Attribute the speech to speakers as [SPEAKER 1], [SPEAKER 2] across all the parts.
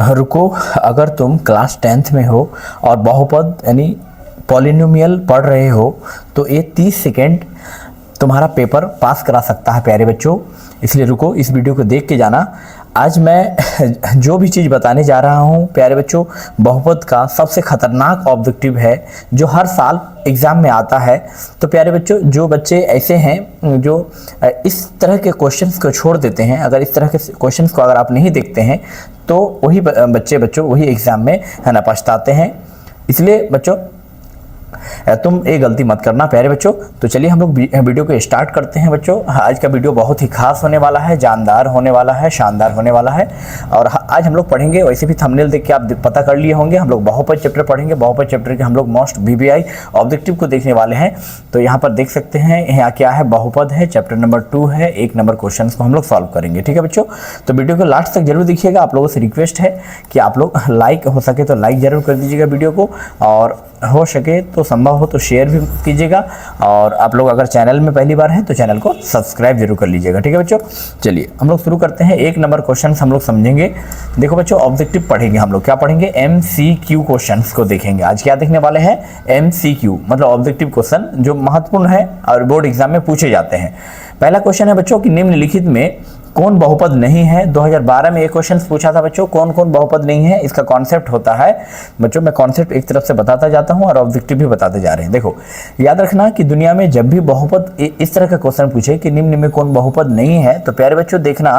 [SPEAKER 1] रुको, अगर तुम क्लास 10th में हो और बहुपद यानी पॉलिनोमियल पढ़ रहे हो तो ये 30 सेकेंड तुम्हारा पेपर पास करा सकता है प्यारे बच्चों। इसलिए रुको, इस वीडियो को देख के जाना। आज मैं जो भी चीज़ बताने जा रहा हूँ प्यारे बच्चों, बहुपद का सबसे खतरनाक ऑब्जेक्टिव है जो हर साल एग्ज़ाम में आता है। तो प्यारे बच्चों, जो बच्चे ऐसे हैं जो इस तरह के क्वेश्चंस को छोड़ देते हैं, अगर इस तरह के क्वेश्चंस को अगर आप नहीं देखते हैं तो वही बच्चों वही एग्ज़ाम में है ना पछताते हैं। इसलिए बच्चों तुम ये गलती मत करना प्यारे बच्चों। तो चलिए हम लोग वीडियो को स्टार्ट करते हैं बच्चों। आज का वीडियो बहुत ही खास होने वाला है, जानदार होने वाला है, शानदार होने वाला है। और आज हम लोग पढ़ेंगे, वैसे भी थंबनेल देख के आप पता कर लिए होंगे, हम लोग बहुपद चैप्टर पढ़ेंगे। बहुपद चैप्टर के हम लोग मोस्ट VBI ऑब्जेक्टिव को देखने वाले हैं। तो यहाँ पर देख सकते हैं, यहाँ क्या है, बहुपद है, चैप्टर नंबर 2 है, 1 नंबर क्वेश्चन को हम लोग सॉल्व करेंगे। ठीक है बच्चों, तो वीडियो को लास्ट तक जरूर देखिएगा। आप लोगों से रिक्वेस्ट है कि आप लोग लाइक हो सके तो लाइक जरूर कर दीजिएगा वीडियो को, और हो सके तो संभव हो तो शेयर भी कीजिएगा। और आप लोग अगर चैनल में पहली बार हैं तो चैनल को सब्सक्राइब जरूर कर लीजिएगा। ठीक है बच्चों, चलिए हम लोग शुरू करते हैं। 1 नंबर क्वेश्चन हम लोग समझेंगे। देखो बच्चों, ऑब्जेक्टिव पढ़ेंगे हम लोग, क्या पढ़ेंगे, MCQ क्वेश्चंस को देखेंगे। आज क्या देखने वाले हैं, MCQ मतलब ऑब्जेक्टिव क्वेश्चन जो महत्वपूर्ण है और बोर्ड एग्जाम में पूछे जाते हैं। पहला क्वेश्चन है बच्चों कि निम्नलिखित में कौन बहुपद नहीं है। 2012 में एक क्वेश्चन पूछा था बच्चों, कौन कौन बहुपद नहीं है। इसका कॉन्सेप्ट होता है बच्चों, मैं कॉन्सेप्ट एक तरफ से बताता जाता हूं और ऑब्जेक्टिव भी बताते जा रहे हैं। देखो याद रखना कि दुनिया में जब भी बहुपद इस तरह का क्वेश्चन पूछे कि निम्न में कौन बहुपद नहीं है, तो प्यारे बच्चों देखना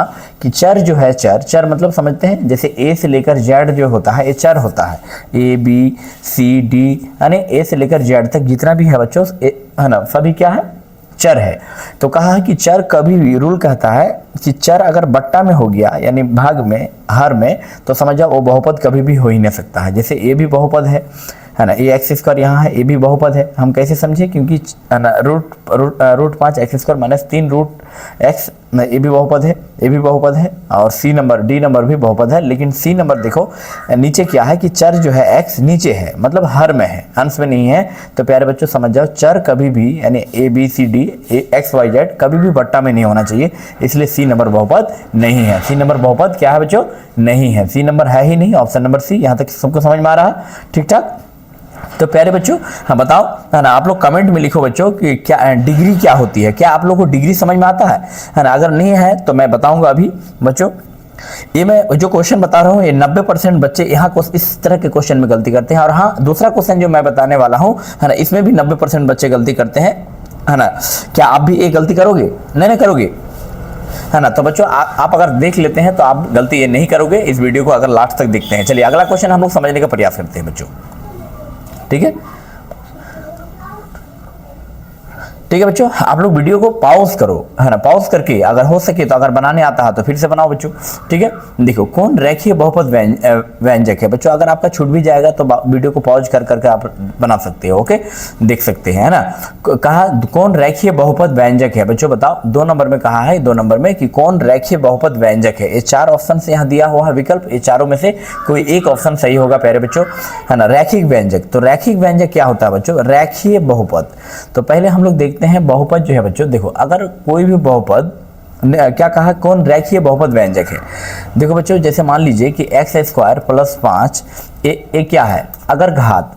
[SPEAKER 1] कि चर जो है, चर मतलब समझते हैं, जैसे A से लेकर Z जो होता है ये चर होता है। A B C D यानी A से लेकर Z तक जितना भी है बच्चों है ना, सभी क्या है, चर है। तो कहा है कि चर कभी भी, रूल कहता है कि चर अगर बट्टा में हो गया यानी भाग में, हर में, तो समझ जाओ वो बहुपद कभी भी हो ही नहीं सकता है। जैसे A भी बहुपद है ना, AX² यहाँ है, A भी बहुपद है। हम कैसे समझे, क्योंकि रूट 5 x² - 3 रूट x, ए भी बहुपद है, ए भी बहुपद है, और D नंबर भी बहुपद है। लेकिन C नंबर देखो नीचे क्या है कि चर जो है x नीचे है, मतलब हर में है, अंश में नहीं है। तो प्यारे बच्चों समझ जाओ चर कभी भी यानी ABCD XYZ कभी भी बट्टा में नहीं होना चाहिए, इसलिए C नंबर बहुपद नहीं है। C नंबर बहुपद क्या है बच्चों, नहीं है, C नंबर है ही नहीं। Option number C। यहाँ तक सबको समझ में आ रहा है, ठीक ठाक। तो प्यारे बच्चों हाँ बताओ, है ना, आप लोग कमेंट में लिखो बच्चों कि क्या डिग्री क्या होती है, क्या आप लोग को डिग्री समझ में आता है ना। अगर नहीं है तो मैं बताऊंगा अभी बच्चों। ये मैं जो क्वेश्चन बता रहा हूँ ये 90% बच्चे यहाँ इस तरह के क्वेश्चन में गलती करते हैं। और हाँ, दूसरा क्वेश्चन जो मैं बताने वाला हूँ है ना, इसमें भी 90% बच्चे गलती करते हैं, है ना। क्या आप भी एक गलती करोगे, नहीं करोगे, है ना। तो बच्चों आप अगर देख लेते हैं तो आप गलती ये नहीं करोगे। इस वीडियो को अगर लास्ट तक देखते हैं। चलिए अगला क्वेश्चन हम लोग समझने का प्रयास करते हैं बच्चों, ठीक है। ठीक है बच्चों, आप लोग वीडियो को पॉज करो, है ना, पॉज करके अगर हो सके तो, अगर बनाने आता है तो फिर से बनाओ बच्चों, ठीक है। देखो कौन रेखीय बहुपद व्यंजक है बच्चों। अगर आपका छूट भी जाएगा तो वीडियो को पॉज कर करके आप बना सकते हो, ओके, देख सकते हैं, है ना। कहा कौन रेखीय बहुपद व्यंजक है बच्चों, बताओ। 2 नंबर में कहा है, 2 नंबर में कि कौन रेखीय बहुपद व्यंजक है। ये 4 ऑप्शन से यहाँ दिया हुआ है विकल्प, ये चारों में से कोई एक ऑप्शन सही होगा प्यारे बच्चों, है ना। रैखिक व्यंजक, तो रैखिक व्यंजक क्या होता है बच्चों, रेखीय बहुपद। तो पहले हम लोग देखते हैं बहुपद जो है बच्चों। देखो अगर कोई भी बहुपद, क्या कहा, कौन रेखीय बहुपद व्यंजक है। देखो बच्चों जैसे मान लीजिए कि x² + 5 ये क्या है, अगर घात,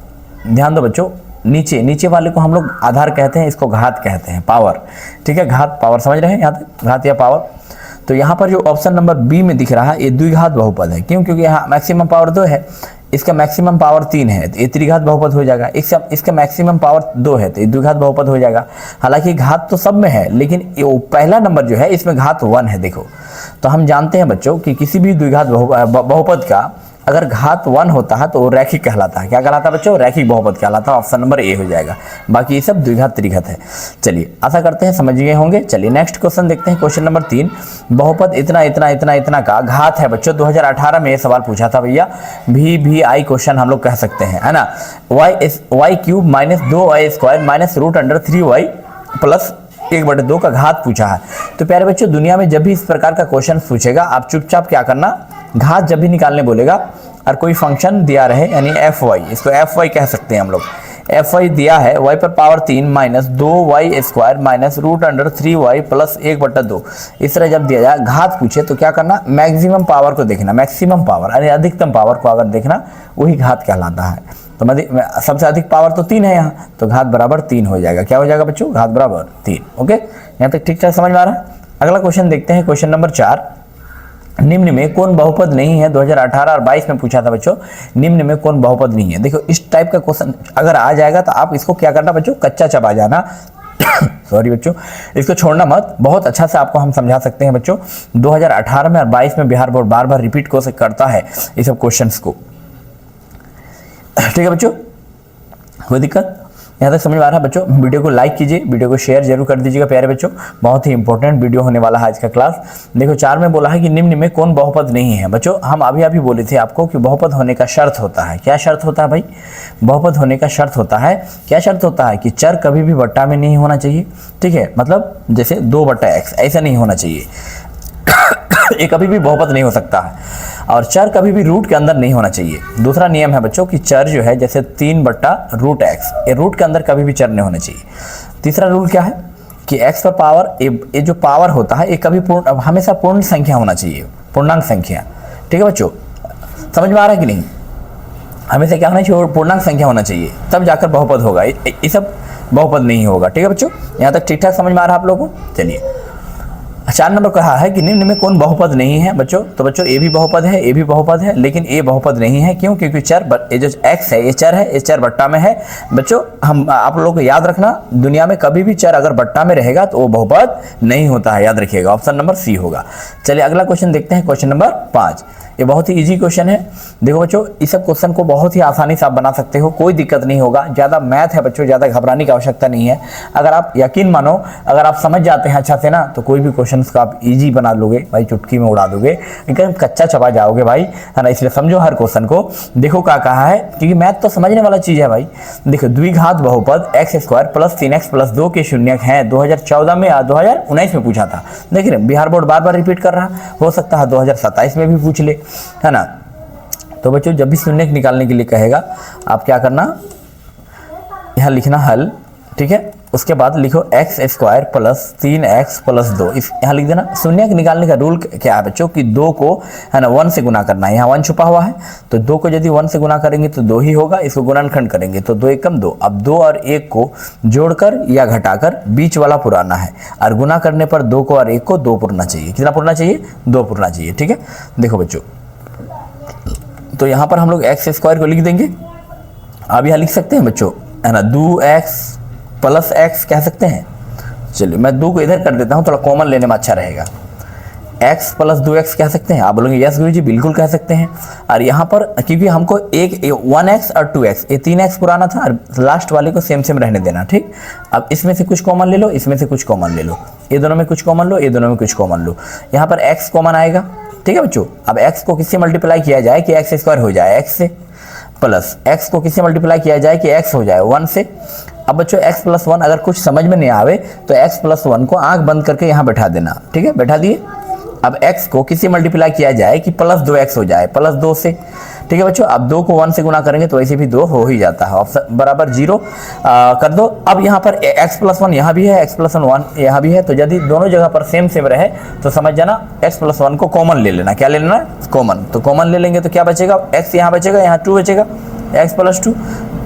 [SPEAKER 1] ध्यान दो बच्चों, नीचे वाले को हम लोग आधार कहते हैं, इसको घात कहते हैं, पावर, ठीक है। घात पावर समझ रहे हैं, यहाँ तक घात या पावर। तो यहाँ पर जो ऑप्शन नंबर B में दिख रहा है ये द्विघात बहुपद है। क्यों, क्योंकि यहाँ मैक्सिमम पावर 2 है, इसका मैक्सिमम पावर 3 है, तो ये त्रिघात बहुपद हो जाएगा। इसका मैक्सिमम पावर 2 है तो ये द्विघात बहुपद हो जाएगा। हालांकि घात तो सब में है, लेकिन ये पहला नंबर जो है इसमें घात 1 है। देखो तो हम जानते हैं बच्चों कि किसी भी द्विघात बहुपद का अगर घात 1 होता है तो वो रैखिक कहलाता है। क्या कहलाता है बच्चों, रैखिक बहुपद कहलाता है। ऑप्शन नंबर A हो जाएगा, बाकी ये सब द्विघात त्रिघात है। चलिए आशा करते हैं समझ गए होंगे। चलिए नेक्स्ट क्वेश्चन देखते हैं, क्वेश्चन नंबर 3। बहुपद इतना इतना इतना इतना का घात है बच्चों। 2018 में ये सवाल पूछा था भैया, VBI क्वेश्चन हम लोग कह सकते हैं, है ना। y³ - 2y² - √3y + 1/2 का घात पूछा है। तो प्यारे बच्चों दुनिया में जब भी इस प्रकार का क्वेश्चन पूछेगा, आप चुपचाप क्या करना, घात जब भी निकालने बोलेगा और कोई फंक्शन दिया रहे यानी fy, इसको fy कह सकते हैं हम लोग, एफ वाई दिया है y पर power 3 minus 2y² minus √3y plus 1/2। इस तरह जब दिया जाए घात पूछे तो क्या करना, मैक्सिमम पावर को देखना, मैक्सिमम पावर यानी अधिकतम पावर को अगर देखना वही घात कहलाता है। तो सबसे अधिक पावर तो 3 है यहाँ, तो घात बराबर 3 हो जाएगा। क्या हो जाएगा बच्चों, घात बराबर 3। ओके, यहाँ तक ठीक ठाक समझ में आ रहा है। अगला क्वेश्चन देखते हैं, क्वेश्चन नंबर 4। निम्न में कौन बहुपद नहीं है, 2018 और 22 में पूछा था बच्चों, निम्न में कौन बहुपद नहीं है। देखो इस टाइप का क्वेश्चन अगर आ जाएगा तो आप इसको क्या करना बच्चों, कच्चा चबा जाना सॉरी बच्चों, इसको छोड़ना मत। बहुत अच्छा से आपको हम समझा सकते हैं बच्चों। 2018 में और 22 में बिहार बोर्ड बार बार रिपीट करता है ये सब क्वेश्चंस को। ठीक है बच्चों, कोई दिक्कत यहाँ तक समझ में आ रहा है बच्चों। वीडियो को लाइक कीजिए, वीडियो को शेयर जरूर कर दीजिएगा प्यारे बच्चों, बहुत ही इंपॉर्टेंट वीडियो होने वाला है आज का क्लास। देखो 4 में बोला है कि निम्न में कौन बहुपद नहीं है। बच्चों हम अभी बोले थे आपको कि बहुपद होने का शर्त होता है। क्या शर्त होता है भाई, बहुपद होने का शर्त होता है, क्या शर्त होता है कि चर कभी भी बट्टा में नहीं होना चाहिए। ठीक है, मतलब जैसे 2/x ऐसा नहीं होना चाहिए ये कभी भी बहुपद नहीं हो सकता है। और चर कभी भी रूट के अंदर नहीं होना चाहिए। दूसरा नियम है बच्चों कि चर जो है जैसे 3/√x, ये रूट के अंदर कभी भी चर नहीं होना चाहिए। तीसरा रूल क्या है कि x पर पावर, ये जो पावर होता है ये कभी हमेशा पूर्ण संख्या होना चाहिए, पूर्णांक संख्या। ठीक है बच्चों, समझ में आ रहा है कि नहीं, हमेशा क्या होना चाहिए, पूर्णांक संख्या होना चाहिए, तब जाकर बहुपद होगा, ये सब बहुपद नहीं होगा। ठीक है बच्चों, यहाँ तक ठीक ठाक समझ में आ रहा है आप लोगों को। चलिए 4 नंबर कहा है कि निम्न में कौन बहुपद नहीं है बच्चों। तो बच्चों ए भी बहुपद है, ए भी बहुपद है, लेकिन ए बहुपद नहीं है। क्यों, क्योंकि चर ये जो x है ये चर है, ये चर बट्टा में है। बच्चों हम आप लोगों को याद रखना, दुनिया में कभी भी चर अगर बट्टा में रहेगा तो वो बहुपद नहीं होता है, याद रखिएगा। ऑप्शन नंबर सी होगा। चलिए अगला क्वेश्चन देखते हैं, क्वेश्चन नंबर 5। ये बहुत ही इजी क्वेश्चन है। देखो बच्चों इस सब क्वेश्चन को बहुत ही आसानी से आप बना सकते हो, कोई दिक्कत नहीं होगा। ज़्यादा मैथ है बच्चों, ज़्यादा घबराने की आवश्यकता नहीं है। अगर आप यकीन मानो, अगर आप समझ जाते हैं अच्छा से ना, तो कोई भी क्वेश्चन को आप इजी बना लोगे भाई, चुटकी में उड़ा दोगे, एकदम कच्चा चबा जाओगे भाई, है ना। इसलिए समझो हर क्वेश्चन को। देखो क्या कहा है, क्योंकि मैथ तो समझने वाला चीज़ है भाई। देखो द्विघात बहुपद x² + 3x + 2 के शून्यक हैं। 2014 में या 2019 में पूछा था। देख रहे बिहार बोर्ड बार बार रिपीट कर रहा, हो सकता है 2027 में भी पूछ ले, है ना। तो बच्चों जब भी शून्यक निकालने के लिए कहेगा, आप क्या करना, यहाँ लिखना हल। ठीक है, उसके बाद लिखो x² + 3x + 2, इस यहाँ लिख देना। शून्यक निकालने का रूल क्या है बच्चों कि 2 को है ना 1 से गुना करना है। यहाँ 1 छुपा हुआ है, तो 2 को यदि 1 से गुना करेंगे तो 2 ही होगा। इसको गुणनखंड करेंगे तो 2 एकम 2। अब 2 और 1 को जोड़कर या घटाकर बीच वाला पुराना है, और गुना करने पर 2 को और 1 को 2 पुरना चाहिए। कितना पुरना चाहिए, 2 पुरना चाहिए। ठीक है, देखो बच्चों तो यहाँ पर हम लोग x² को लिख देंगे। अब यहाँ लिख सकते हैं बच्चों, है ना, 2x + x कह सकते हैं। चलिए मैं 2 को इधर कर देता हूँ, थोड़ा कॉमन लेने में अच्छा रहेगा। x + 2x कह सकते हैं। आप बोलेंगे यस गुरु जी बिल्कुल कह सकते हैं। और यहाँ पर क्योंकि हमको 1x और 2x, ये 3x पुराना था, और लास्ट वाले को सेम रहने देना। ठीक, अब इसमें से कुछ कॉमन ले लो, इसमें से कुछ कॉमन ले लो, ये दोनों में कुछ कॉमन लो, ये दोनों में कुछ कॉमन लो। यहाँ पर x कॉमन आएगा। ठीक है बच्चों, अब x को किससे मल्टीप्लाई किया जाए कि x² हो जाए x से, प्लस x को किससे मल्टीप्लाई किया जाए कि x हो जाए 1 से। अब बच्चों x + 1 अगर कुछ समझ में नहीं आवे तो x + 1 को आंख बंद करके यहाँ बैठा देना। ठीक है, बैठा दिए। अब x को किससे मल्टीप्लाई किया जाए कि +2x हो जाए, +2 से। ठीक है बच्चों, अब 2 को 1 से गुना करेंगे तो वैसे भी 2 हो ही जाता है। ऑप्शन बराबर 0 कर दो। अब यहाँ पर x + 1 यहाँ भी है, x + 1 यहाँ भी है, तो यदि दोनों जगह पर सेम रहे तो समझ जाना x + 1 को कॉमन ले लेना। क्या ले लेना, कॉमन। तो कॉमन ले लेंगे तो क्या बचेगा, x यहाँ बचेगा, यहाँ 2 बचेगा, x + 2,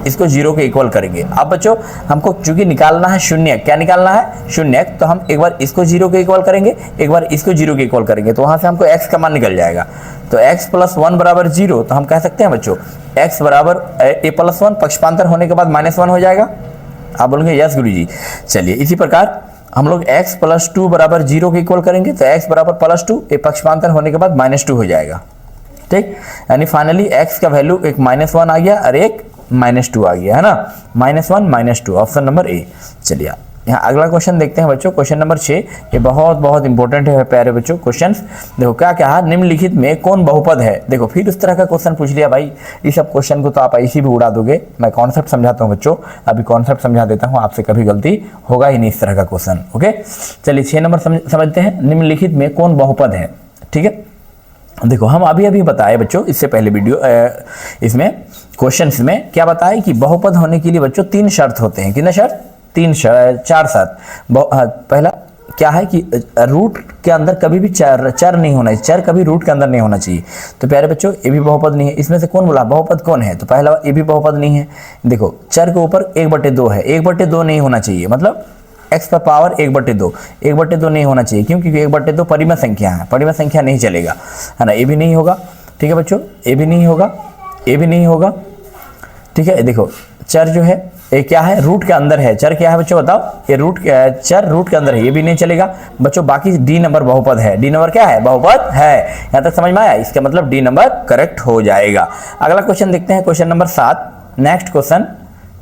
[SPEAKER 1] इसको 0 के इक्वल करेंगे। अब बच्चों हमको चूंकि निकालना है शून्यक, क्या निकालना है, शून्यक, तो हम एक बार इसको 0 के इक्वल करेंगे, एक बार इसको 0 के इक्वल करेंगे, तो वहां से हमको x का मान निकल जाएगा। तो x + 1 = 0, तो हम कह सकते हैं बच्चों x बराबर a + 1, पक्षपांतर होने के बाद -1 हो जाएगा। आप बोलेंगे यस गुरु जी। चलिए इसी प्रकार हम लोग x + 2 = 0 के इक्वल करेंगे, तो x बराबर +2, ये पक्षपांतर होने के बाद -2 हो जाएगा। ठीक, यानी फाइनली x का वैल्यू एक -1 आ गया और एक -2 आ गया, है ना, -1 -2, ऑप्शन नंबर ए। चलिए यहाँ अगला क्वेश्चन देखते हैं बच्चों, क्वेश्चन नंबर 6। ये बहुत इंपॉर्टेंट है प्यारे बच्चों क्वेश्चंस। देखो क्या क्या है, निम्नलिखित में कौन बहुपद है। देखो फिर उस तरह का क्वेश्चन पूछ लिया भाई, इस सब क्वेश्चन को तो आप ऐसे भी उड़ा दोगे। मैं कॉन्सेप्ट समझाता हूँ बच्चों, अभी कॉन्सेप्ट समझा देता हूँ, आपसे कभी गलती होगा ही नहीं इस तरह का क्वेश्चन। ओके, चलिए 6 नंबर समझते हैं, निम्नलिखित में कौन बहुपद है। ठीक है, देखो हम अभी अभी बताए बच्चों, इससे पहले वीडियो इसमें क्वेश्चंस में क्या बताया कि बहुपद होने के लिए बच्चों 3 शर्त होते हैं। कितने शर्त? 4 शर्त। पहला क्या है कि रूट के अंदर कभी भी चर नहीं होना चाहिए, चर कभी रूट के अंदर नहीं होना चाहिए। तो प्यारे बच्चों ये भी बहुपद नहीं है। इसमें से कौन बोला बहुपद कौन है? तो पहला ये भी बहुपद नहीं है। देखो चर के ऊपर 1/2 है, 1/2 नहीं होना चाहिए, मतलब x पर पावर 1/2, 1/2 नहीं होना चाहिए। क्यों? क्योंकि 1/2 परिमेय संख्या है, परिमेय संख्या नहीं चलेगा, है ना। ये भी नहीं होगा, ठीक है बच्चों, ये भी नहीं होगा, ये भी नहीं होगा, ठीक है। देखो चर जो है ये क्या है? रूट के अंदर है। चर क्या है बच्चों बताओ? ये चर रूट के अंदर है, ये भी नहीं चलेगा बच्चों। बाकी डी नंबर बहुपद है। डी नंबर क्या है? बहुपद है। यहाँ तक समझ में आया? इसका मतलब डी नंबर करेक्ट हो जाएगा। अगला क्वेश्चन देखते हैं, question number 7। Next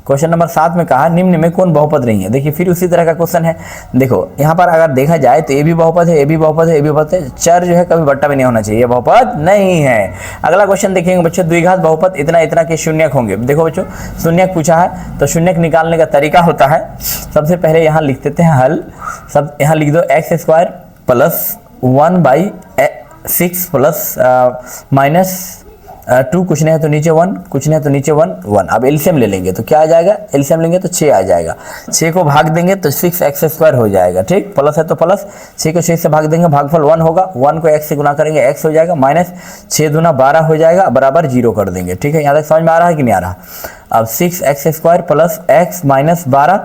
[SPEAKER 1] question number 7 में कहा निम्न में कौन बहुपद नहीं है। देखिए फिर उसी तरह का क्वेश्चन है। देखो यहाँ पर अगर देखा जाए तो ये भी बहुपद है, ये भी बहुपद है, ये भी बहुपद है। चर जो है कभी बट्टा भी नहीं होना चाहिए, ये बहुपद नहीं है। अगला क्वेश्चन देखेंगे बच्चों, द्विघात बहुपद इतना इतना के शून्यक होंगे। देखो बच्चों शून्यक पूछा है, तो शून्यक निकालने का तरीका होता है, सबसे पहले यहाँ लिख देते हैं हल। सब यहाँ लिख दो x² प्लस 1/6 प्लस -2, कुछ नहीं है तो नीचे 1, कुछ नहीं है तो नीचे 1। अब एलसीएम ले लेंगे तो क्या आ जाएगा? एलसीएम लेंगे तो 6 आ जाएगा। 6 को भाग देंगे तो 6x² हो जाएगा, ठीक। प्लस है तो प्लस, 6 को 6 से भाग देंगे, भागफल 1 होगा। 1 को x से गुना करेंगे, x हो जाएगा, माइनस 6 दूना 12 हो जाएगा, बराबर 0 कर देंगे, ठीक है। यहाँ तक समझ में आ रहा है कि नहीं आ रहा? अब 6x² प्लस x माइनस 12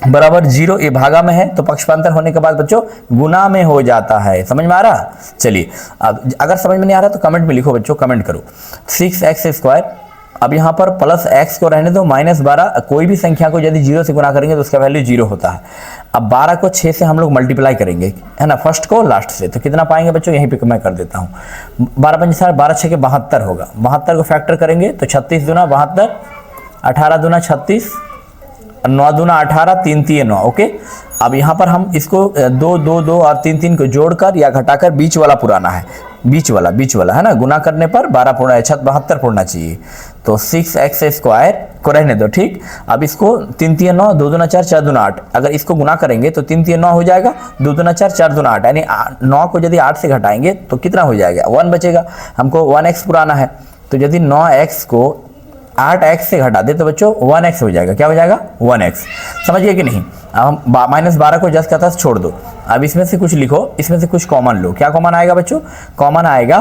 [SPEAKER 1] बराबर 0, ये भागा में है तो पक्षपांतर होने के बाद बच्चों गुना में हो जाता है। समझ में आ रहा? चलिए अब अगर समझ में नहीं आ रहा तो कमेंट में लिखो बच्चों, कमेंट करो। 6x², अब यहाँ पर प्लस x को रहने दो, -12। कोई भी संख्या को यदि 0 से गुना करेंगे तो उसका वैल्यू 0 होता है। अब 12 को 6 से हम लोग मल्टीप्लाई करेंगे, है ना, फर्स्ट को लास्ट से, तो कितना पाएंगे बच्चों? यहीं पे मैं कर देता हूँ। 12 × 4 12 6 के 72 होगा। 72 को फैक्टर करेंगे तो 36 दूना 72, 18 दूना 36, 9 दूना 18, 3 3 9। ओके, अब यहाँ पर हम इसको 2 2 2 और 3 3 को जोड़कर या घटाकर बीच वाला पुराना है, बीच वाला है ना, गुना करने पर 12 पूरा 72 पूर्णा चाहिए। तो 6x² को रहने दो, ठीक। अब इसको 3 3 9, 2 दूना 4, 4 दूना 8। अगर इसको गुना करेंगे तो 3 3 9 हो जाएगा, 2 दूना 4, 4 दूना 8, यानी 9 को यदि 8 से घटाएंगे तो कितना हो जाएगा? 1 बचेगा। हमको 1x पुराना है, तो यदि 9x को 8x से घटा दे तो बच्चों 1x हो जाएगा। क्या हो जाएगा? 1x। समझिए कि नहीं? अब हम -12 को जस्ट का तस छोड़ दो। अब इसमें से कुछ लिखो, इसमें से कुछ कॉमन लो। क्या कॉमन आएगा बच्चों? कॉमन आएगा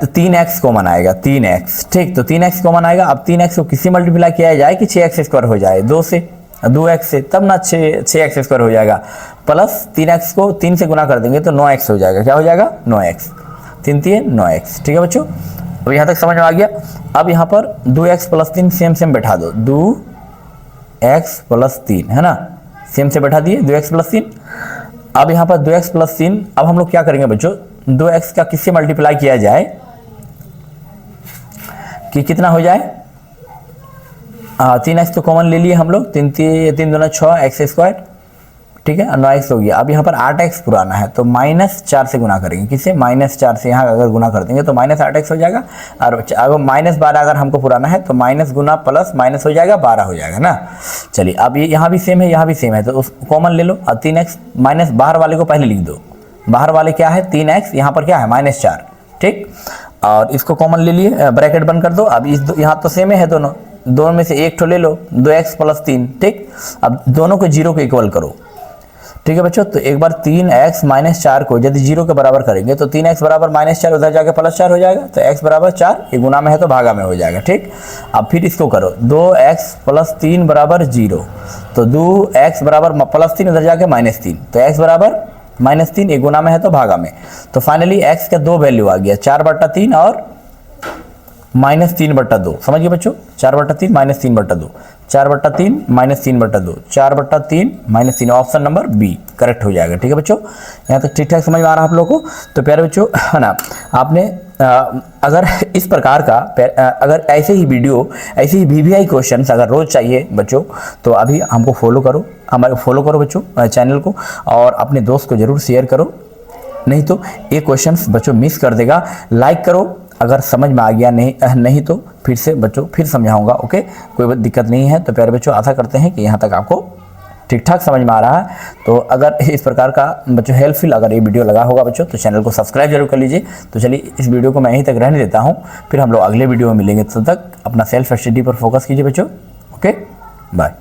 [SPEAKER 1] 3x कॉमन आएगा, 3x, ठीक। तो 3x कॉमन आएगा। अब 3x को किसी मल्टीप्लाई किया जाए कि 6x² हो जाए, 2 से 2x से, तब ना 6x² हो जाएगा। प्लस 3x को 3 से गुना कर देंगे तो 9x हो जाएगा। क्या हो जाएगा? 9x, 3 3 9x, ठीक है बच्चों। अब यहाँ तक समझ में आ गया। अब यहाँ पर 2x + 3 सेम बैठा दो, 2x + 3, है ना, सेम से बैठा दिए 2x + 3। अब यहाँ पर 2x + 3, अब हम लोग क्या करेंगे बच्चों? 2x का किससे मल्टीप्लाई किया जाए कि कितना हो जाए? 3x तो कॉमन ले लिए हम लोग, 3 3 दूना 6 x², ठीक है, 9x हो गया। अब यहाँ पर 8x पुराना है तो -4 से गुना करेंगे। किससे? -4 से। यहाँ अगर गुना कर देंगे तो -8x हो जाएगा। और अगर -12 अगर हमको पुराना है तो माइनस गुना प्लस माइनस हो जाएगा, 12 हो जाएगा ना। चलिए अब ये यहाँ भी सेम है, यहाँ भी सेम है, तो उस कॉमन ले लो। और 3x माइनस बाहर वाले को पहले लिख दो। बाहर वाले क्या है? 3x, यहाँ पर क्या है? -4, ठीक। और इसको कॉमन ले लिए, ब्रैकेट बंद कर दो। अब इस यहाँ तो सेम है दोनों में से एक ठो ले लो, 2x + 3, ठीक। अब दोनों को 0 को इक्वल करो, ठीक है बच्चों। तो एक बार 3x - 4 को यदि 0 के बराबर करेंगे तो 3x बराबर -4, उधर जाके +4 हो जाएगा। तो x बराबर 4, ये गुना में है तो भागा में हो जाएगा, ठीक। अब फिर इसको करो, 2x + 3 बराबर 0, तो 2x बराबर +3, उधर जाके -3, तो x बराबर -3, ये गुना में है तो भागा में। तो फाइनली x का 2 वैल्यू आ गया, 4/3 और -3/2। समझिए बच्चों, 4/3 -3/2, 4/3 -3/2, 4/3 -3, ऑप्शन नंबर बी करेक्ट हो जाएगा, ठीक है बच्चों। यहाँ तक ठीक ठाक समझ में आ रहा है आप लोगों को? तो प्यारे बच्चों, है ना, आपने अगर इस प्रकार का अगर ऐसे ही वीडियो, ऐसे ही VVI क्वेश्चंस अगर रोज चाहिए बच्चों, तो अभी हमको फॉलो करो, हमारे फॉलो करो बच्चों चैनल को, और अपने दोस्त को जरूर शेयर करो, नहीं तो ये क्वेश्चंस बच्चों मिस कर देगा। लाइक करो अगर समझ में आ गया, नहीं तो फिर से बच्चों फिर समझाऊंगा, ओके, कोई दिक्कत नहीं है। तो प्यारे बच्चों, आशा करते हैं कि यहाँ तक आपको ठीक ठाक समझ में आ रहा है। तो अगर इस प्रकार का बच्चों हेल्पफुल अगर ये वीडियो लगा होगा बच्चों तो चैनल को सब्सक्राइब जरूर कर लीजिए। तो चलिए इस वीडियो को मैं यहीं तक रहने देता हूँ, फिर हम लोग अगले वीडियो में मिलेंगे। तब तक अपना सेल्फ स्टडी पर फोकस कीजिए बच्चों। Okay, bye.